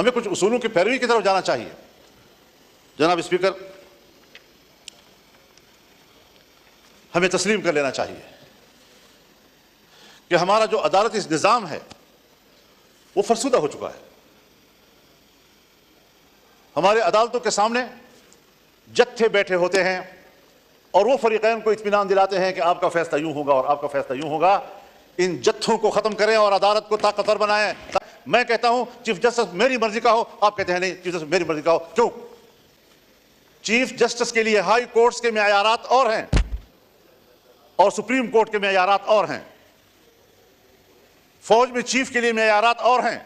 ہمیں کچھ اصولوں کی پیروی کی طرف جانا چاہیے۔ جناب اسپیکر، ہمیں تسلیم کر لینا چاہیے کہ ہمارا جو عدالتی نظام ہے وہ فرسودہ ہو چکا ہے۔ ہمارے عدالتوں کے سامنے جتھے بیٹھے ہوتے ہیں اور وہ فریقین کو اطمینان دلاتے ہیں کہ آپ کا فیصلہ یوں ہوگا اور آپ کا فیصلہ یوں ہوگا۔ ان جتھوں کو ختم کریں اور عدالت کو طاقتور بنائیں۔ میں کہتا ہوں چیف جسٹس میری مرضی کا ہو، آپ کہتے ہیں نہیں چیف جسٹس میری مرضی کا ہو۔ کیوں؟ چیف جسٹس کے لیے ہائی کورٹس کے معیارات اور ہیں اور سپریم کورٹ کے معیارات اور ہیں، فوج میں چیف کے لیے معیارات اور ہیں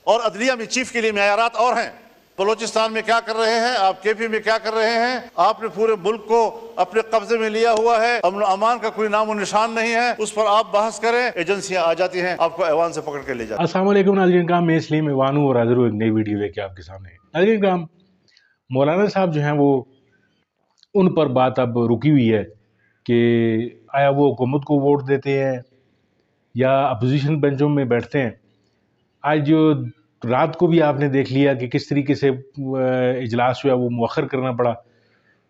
اور عدلیہ میں چیف کے لیے معیارات اور ہیں۔ بلوچستان میں کیا کر رہے ہیں، آپ کے پی میں کیا کر رہے ہیں؟ آپ نے پورے ملک کو اپنے قبضے میں لیا ہوا ہے، امن و امان کا کوئی نام و نشان نہیں ہے، اس پر آپ بحث کریں، ایجنسیاں آ جاتی ہیں آپ کو ایوان سے پکڑ کے لے جاتی ہیں۔ السلام علیکم ناظرین کرام، میں اسلیم ایوان ہوں اور حاضر ہوں ایک نئی ویڈیو لے کے آپ کے سامنے۔ ناظرین کرام، مولانا صاحب جو ہیں وہ ان پر بات اب رکی ہوئی ہے کہ آیا وہ حکومت کو ووٹ دیتے ہیں یا اپوزیشن بینچوں میں بیٹھتے ہیں۔ آج جو رات کو بھی آپ نے دیکھ لیا کہ کس طریقے سے اجلاس جو ہے وہ مؤخر کرنا پڑا۔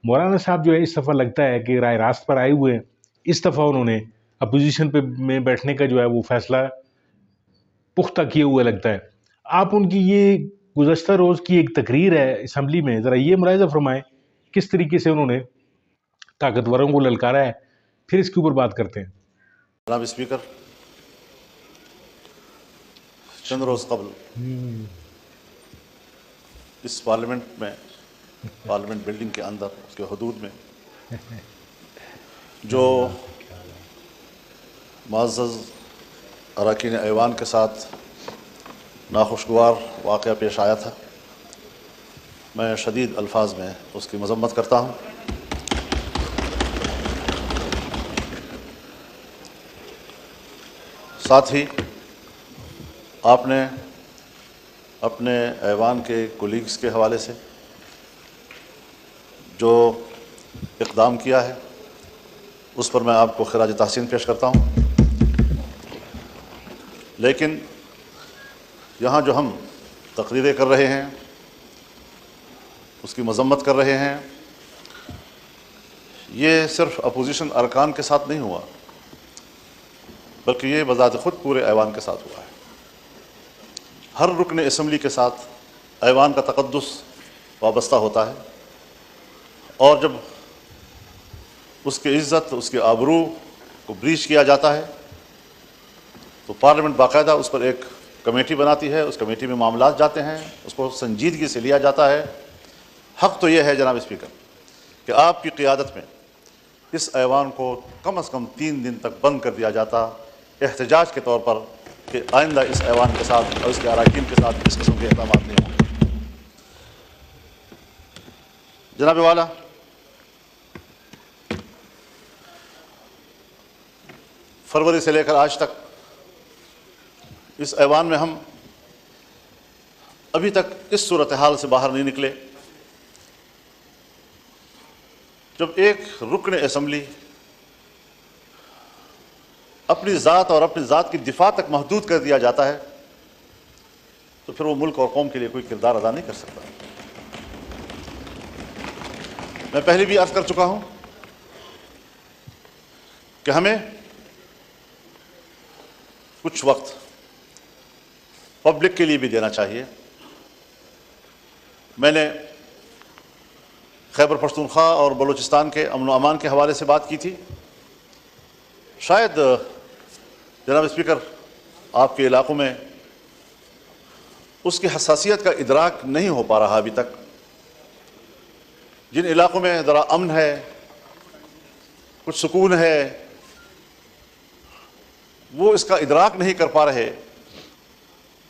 مولانا صاحب جو ہے اس دفعہ لگتا ہے کہ رائے راست پر آئے ہوئے ہیں۔ اس دفعہ انہوں نے اپوزیشن میں بیٹھنے کا جو ہے وہ فیصلہ پختہ کیے ہوئے لگتا ہے۔ آپ ان کی یہ گزشتہ روز کی ایک تقریر ہے اسمبلی میں، ذرا یہ ملاحظہ فرمائیں کس طریقے سے انہوں نے طاقتوروں کو للکارا ہے، پھر اس کے اوپر بات کرتے ہیں۔ جناب اسپیکر، چند روز قبل اس پارلیمنٹ میں، پارلیمنٹ بلڈنگ کے اندر، اس کے حدود میں جو معزز اراکین ایوان کے ساتھ ناخوشگوار واقعہ پیش آیا تھا، میں شدید الفاظ میں اس کی مذمت کرتا ہوں۔ ساتھ ہی آپ نے اپنے ایوان کے کولیگز کے حوالے سے جو اقدام کیا ہے اس پر میں آپ کو خراج تحسین پیش کرتا ہوں، لیکن یہاں جو ہم تقریریں کر رہے ہیں، اس کی مذمت کر رہے ہیں، یہ صرف اپوزیشن ارکان کے ساتھ نہیں ہوا، بلکہ یہ بذات خود پورے ایوان کے ساتھ ہوا ہے۔ ہر رکن اسمبلی کے ساتھ ایوان کا تقدس وابستہ ہوتا ہے، اور جب اس کی عزت، اس کی آبرو کو بریچ کیا جاتا ہے تو پارلیمنٹ باقاعدہ اس پر ایک کمیٹی بناتی ہے، اس کمیٹی میں معاملات جاتے ہیں، اس کو سنجیدگی سے لیا جاتا ہے۔ حق تو یہ ہے جناب اسپیکر کہ آپ کی قیادت میں اس ایوان کو کم از کم 3 دن تک بند کر دیا جاتا احتجاج کے طور پر کہ آئندہ اس ایوان کے ساتھ اور اس کے اراکین کے ساتھ اس قسم کے اقدامات نہیں ہوں گے۔ جناب والا، فروری سے لے کر آج تک اس ایوان میں ہم ابھی تک اس صورتحال سے باہر نہیں نکلے جب ایک رکن اسمبلی اپنی ذات اور اپنی ذات کی دفاع تک محدود کر دیا جاتا ہے تو پھر وہ ملک اور قوم کے لیے کوئی کردار ادا نہیں کر سکتا۔ میں پہلے بھی عرض کر چکا ہوں کہ ہمیں کچھ وقت پبلک کے لیے بھی دینا چاہیے۔ میں نے خیبر پختونخوا اور بلوچستان کے امن و امان کے حوالے سے بات کی تھی۔ شاید جناب اسپیکر آپ کے علاقوں میں اس کی حساسیت کا ادراک نہیں ہو پا رہا ابھی تک۔ جن علاقوں میں ذرا امن ہے، کچھ سکون ہے، وہ اس کا ادراک نہیں کر پا رہے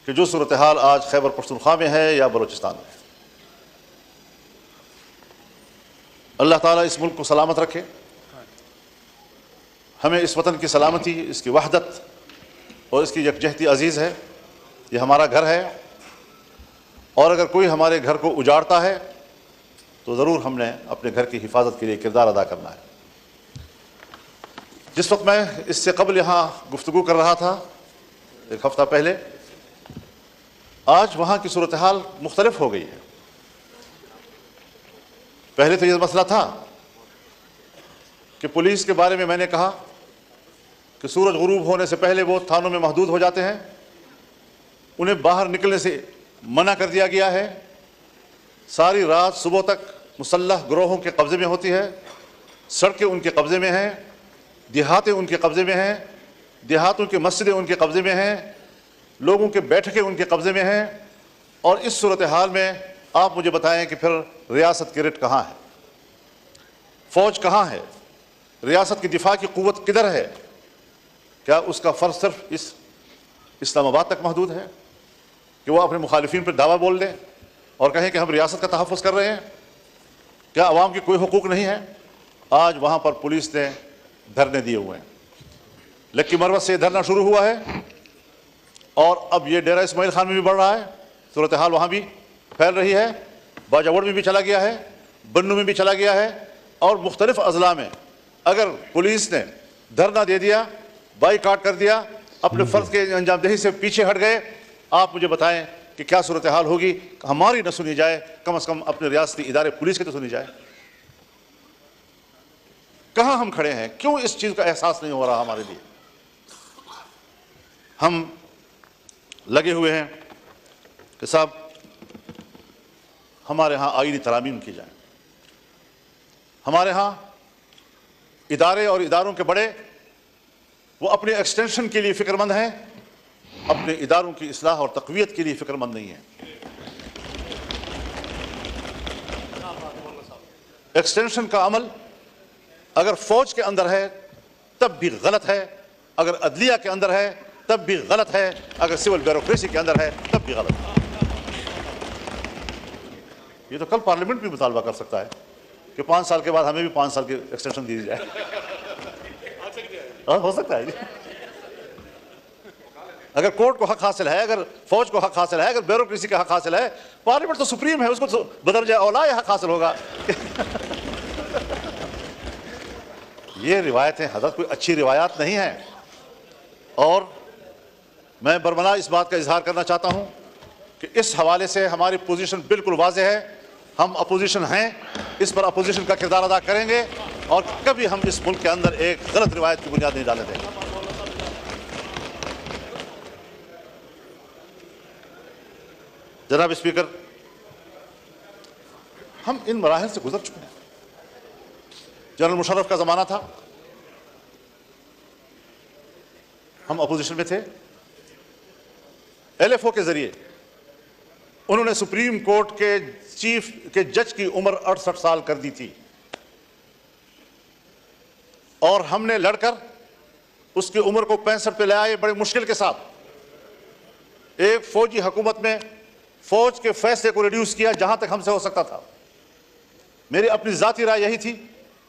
کہ جو صورتحال آج خیبر پختونخوا میں ہے یا بلوچستان میں ہے۔ اللہ تعالیٰ اس ملک کو سلامت رکھے، ہمیں اس وطن کی سلامتی، اس کی وحدت اور اس کی یکجہتی عزیز ہے۔ یہ ہمارا گھر ہے، اور اگر کوئی ہمارے گھر کو اجاڑتا ہے تو ضرور ہم نے اپنے گھر کی حفاظت کے لیے کردار ادا کرنا ہے۔ جس وقت میں اس سے قبل یہاں گفتگو کر رہا تھا، ایک ہفتہ پہلے، آج وہاں کی صورتحال مختلف ہو گئی ہے. پہلے تو یہ مسئلہ تھا کہ پولیس کے بارے میں نے کہا کہ سورج غروب ہونے سے پہلے وہ تھانوں میں محدود ہو جاتے ہیں, انہیں باہر نکلنے سے منع کر دیا گیا ہے, ساری رات صبح تک مسلح گروہوں کے قبضے میں ہوتی ہے, سڑکیں ان کے قبضے میں ہیں, دیہاتیں ان کے قبضے میں ہیں, دیہاتوں کی مسجدیں ان کے قبضے میں ہیں, لوگوں کے بیٹھکیں ان کے قبضے میں ہیں. اور اس صورتحال میں آپ مجھے بتائیں کہ پھر ریاست کی رٹ کہاں ہے, فوج کہاں ہے, ریاست کی دفاع کی قوت کدھر ہے؟ کیا اس کا فرض صرف اس اسلام آباد تک محدود ہے کہ وہ اپنے مخالفین پر دعویٰ بول دیں اور کہیں کہ ہم ریاست کا تحفظ کر رہے ہیں؟ کیا عوام کی کوئی حقوق نہیں ہے؟ آج وہاں پر پولیس نے دھرنے دیے ہوئے ہیں, لکی مروت سے دھرنا شروع ہوا ہے اور اب یہ ڈیرہ اسماعیل خان میں بھی بڑھ رہا ہے, صورتحال وہاں بھی پھیل رہی ہے, باجوڑ میں بھی چلا گیا ہے, بنو میں بھی چلا گیا ہے, اور مختلف اضلاع میں اگر پولیس نے دھرنا دے دیا, بائیکاٹ کر دیا, اپنے فرض کے انجام دہی سے پیچھے ہٹ گئے, آپ مجھے بتائیں کہ کیا صورتحال ہوگی؟ ہماری نہ سنی جائے, کم از کم اپنے ریاستی ادارے پولیس کی تو سنی جائے. کہاں ہم کھڑے ہیں؟ کیوں اس چیز کا احساس نہیں ہو رہا ہمارے لیے؟ ہم لگے ہوئے ہیں کہ صاحب ہمارے ہاں آئینی ترامیم کی جائیں, ہمارے ہاں ادارے اور اداروں کے بڑے وہ اپنے ایکسٹینشن کے لیے فکر مند ہیں, اپنے اداروں کی اصلاح اور تقویت کے لیے فکر مند نہیں ہیں. ایکسٹینشن کا عمل اگر فوج کے اندر ہے تب بھی غلط ہے, اگر عدلیہ کے اندر ہے تب بھی غلط ہے, اگر سول بیوروکریسی کے اندر ہے تب بھی غلط ہے. یہ تو کل پارلیمنٹ بھی مطالبہ کر سکتا ہے کہ 5 سال کے بعد ہمیں بھی 5 سال کی ایکسٹینشن دی جائے. ہو سکتا ہے. اگر کورٹ کو حق حاصل ہے, اگر فوج کو حق حاصل ہے, اگر بیوروکریسی کا حق حاصل ہے, پارلیمنٹ تو سپریم ہے, اس کو بدرجہ اولا حق حاصل ہوگا. یہ روایتیں حضرت کوئی اچھی روایات نہیں ہیں, اور میں برملا اس بات کا اظہار کرنا چاہتا ہوں کہ اس حوالے سے ہماری پوزیشن بالکل واضح ہے. ہم اپوزیشن ہیں, اس پر اپوزیشن کا کردار ادا کریں گے, اور کبھی ہم اس ملک کے اندر ایک غلط روایت کی بنیاد نہیں ڈالنے دیں گے. جناب اسپیکر, ہم ان مراحل سے گزر چکے ہیں. جنرل مشرف کا زمانہ تھا, ہم اپوزیشن میں تھے, ایل ایف او کے ذریعے انہوں نے سپریم کورٹ کے چیف کے جج کی عمر 68 سال کر دی تھی, اور ہم نے لڑ کر اس کی عمر کو 65 پہ لے آئے بڑے مشکل کے ساتھ. ایک فوجی حکومت میں فوج کے فیصلے کو ریڈیوس کیا جہاں تک ہم سے ہو سکتا تھا. میری اپنی ذاتی رائے یہی تھی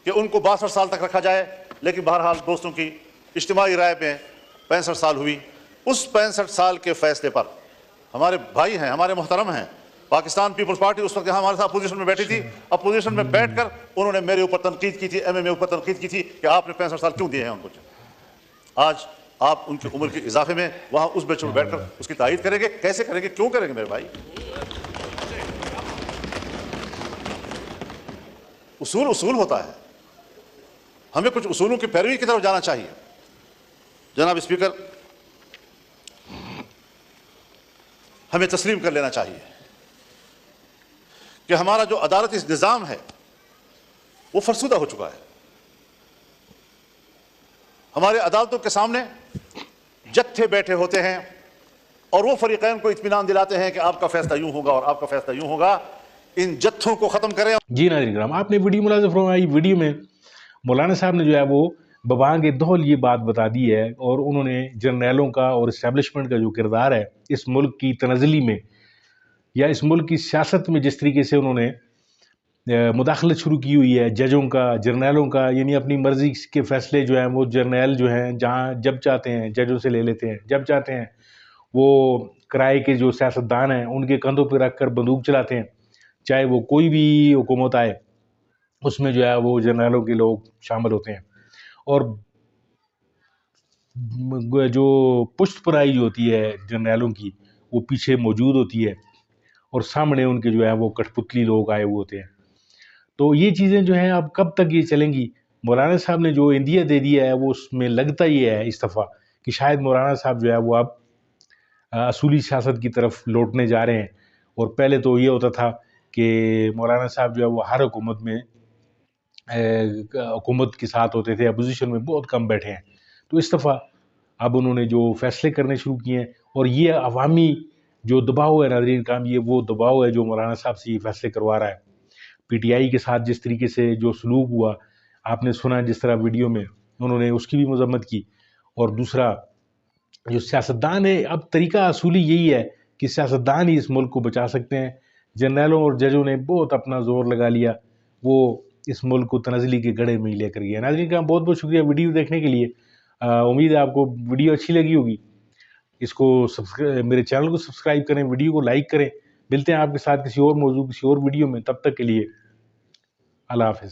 کہ ان کو 62 سال تک رکھا جائے, لیکن بہرحال دوستوں کی اجتماعی رائے میں 65 سال ہوئی. اس 65 سال کے فیصلے پر ہمارے بھائی ہیں, ہمارے محترم ہیں, پاکستان پیپلز پارٹی اس وقت یہاں ہمارے ساتھ اپوزیشن میں بیٹھی تھی, اپوزیشن میں بیٹھ کر انہوں نے میرے اوپر تنقید کی تھی, ایم ایم اے اوپر تنقید کی تھی کہ آپ نے 65 سال کیوں دیے ہیں ان کو. آج آپ ان کی عمر کے اضافے میں وہاں اس بیچ میں بیٹھ کر اس کی تائید کریں گے؟ کیسے کریں گے, کیوں کریں گے میرے بھائی؟ اصول اصول ہوتا ہے, ہمیں کچھ اصولوں کی پیروی کی طرف جانا چاہیے. جناب اسپیکر, ہمیں تسلیم کر لینا چاہیے کہ ہمارا جو عدالتی نظام ہے وہ فرسودہ ہو چکا ہے. ہمارے عدالتوں کے سامنے جتھے بیٹھے ہوتے ہیں اور وہ فریقین کو اطمینان دلاتے ہیں کہ آپ کا فیصلہ یوں ہوگا اور آپ کا فیصلہ یوں ہوگا. ان جتھوں کو ختم کریں. جی ناظرین کرام, آپ نے ویڈیو ملاحظہ فرمائی, ویڈیو میں مولانا صاحب نے جو ہے وہ ببانگ دہل یہ بات بتا دی ہے, اور انہوں نے جرنیلوں کا اور اسٹیبلشمنٹ کا جو کردار ہے اس ملک کی تنزلی میں یا اس ملک کی سیاست میں جس طریقے سے انہوں نے مداخلت شروع کی ہوئی ہے, ججوں کا, جرنیلوں کا, یعنی اپنی مرضی کے فیصلے جو ہیں وہ جرنیل جو ہیں جہاں جب چاہتے ہیں ججوں سے لے لیتے ہیں, جب چاہتے ہیں وہ کرائے کے جو سیاستدان ہیں ان کے کندھوں پہ رکھ کر بندوق چلاتے ہیں, چاہے وہ کوئی بھی حکومت آئے اس میں جو ہے وہ جرنیلوں کے لوگ شامل ہوتے ہیں. اور جو پشت پرائی جو ہوتی ہے جرنیلوں کی, وہ پیچھے موجود ہوتی ہے اور سامنے ان کے جو ہے وہ کٹھ پتلی لوگ آئے ہوئے ہوتے ہیں۔ تو یہ چیزیں جو ہیں اب کب تک یہ چلیں گی؟ مولانا صاحب نے جو عندیہ دے دیا ہے وہ اس میں لگتا یہ ہے اس دفعہ کہ شاید مولانا صاحب جو ہے وہ اب اصولی سیاست کی طرف لوٹنے جا رہے ہیں۔ اور پہلے تو یہ ہوتا تھا کہ مولانا صاحب جو ہے وہ ہر حکومت میں حکومت کے ساتھ ہوتے تھے، اپوزیشن میں بہت کم بیٹھے ہیں۔ تو اس دفعہ اب انہوں نے جو فیصلے کرنے شروع کیے ہیں، اور یہ عوامی جو دباؤ ہے ناظرین کرام، یہ وہ دباؤ ہے جو مولانا صاحب سے یہ فیصلے کروا رہا ہے۔ پی ٹی آئی کے ساتھ جس طریقے سے جو سلوک ہوا، آپ نے سنا جس طرح ویڈیو میں، انہوں نے اس کی بھی مذمت کی۔ اور دوسرا جو سیاستدان ہے، اب طریقہ اصولی یہی ہے کہ سیاستدان ہی اس ملک کو بچا سکتے ہیں۔ جنرلوں اور ججوں نے بہت اپنا زور لگا لیا، وہ اس ملک کو تنزلی کے گڑھے میں ہی لے کر گیا۔ ناظرین کا بہت بہت شکریہ ویڈیو دیکھنے کے لیے۔ امید ہے آپ کو ویڈیو اچھی لگی ہوگی۔ اس کو میرے چینل کو سبسکرائب کریں، ویڈیو کو لائک کریں۔ ملتے ہیں آپ کے ساتھ کسی اور موضوع، کسی اور ویڈیو میں، تب تک کے لیے اللہ حافظ۔